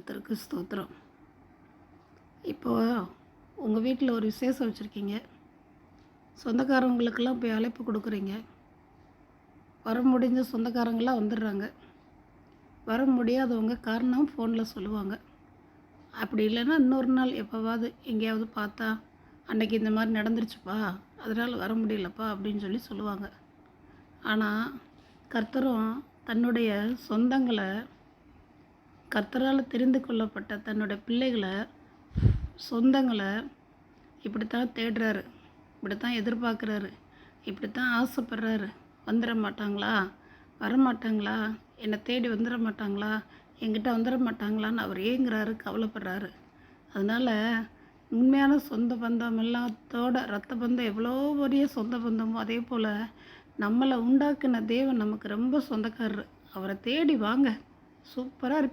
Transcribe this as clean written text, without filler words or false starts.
கர்த்தருக்கு ஸ்தோத்திரம். இப்போ உங்கள் வீட்டில் ஒரு விசேஷம் வச்சுருக்கீங்க. சொந்தக்காரவங்களுக்கெல்லாம் போய் அழைப்பு கொடுக்குறீங்க. வர முடிஞ்ச சொந்தக்காரங்களாம் வந்துடுறாங்க. வர முடியாதவங்க காரணம் ஃபோனில் சொல்லுவாங்க. அப்படி இல்லைன்னா இன்னொரு நாள் எப்போவாவது எங்கேயாவது பார்த்தா, அன்னைக்கு இந்த மாதிரி நடந்துருச்சுப்பா, அதனால் வர முடியலப்பா அப்படின்னு சொல்லி சொல்லுவாங்க. ஆனால் கர்த்தரும் தன்னுடைய சொந்தங்களை, கர்த்தரால் தெரிந்து கொள்ளப்பட்ட தன்னுடைய பிள்ளைகளை, சொந்தங்களை இப்படித்தான் தேடுறாரு, இப்படித்தான் எதிர்பார்க்குறாரு, இப்படித்தான் ஆசைப்படுறாரு. வந்துட மாட்டாங்களா, வரமாட்டாங்களா, என்னை தேடி வந்துட மாட்டாங்களா, என்கிட்ட வந்துட மாட்டாங்களான்னு அவர் ஏங்குறாரு, கவலைப்படுறாரு. அதனால் உண்மையான சொந்த பந்தம் எல்லாத்தோட ரத்த பந்தம் எவ்வளோ பெரிய சொந்த பந்தமோ அதே போல் நம்மளை உண்டாக்குன தேவன் நமக்கு ரொம்ப சொந்தக்காரர். அவரை தேடி வாங்க, சூப்பராக இருப்பீங்க.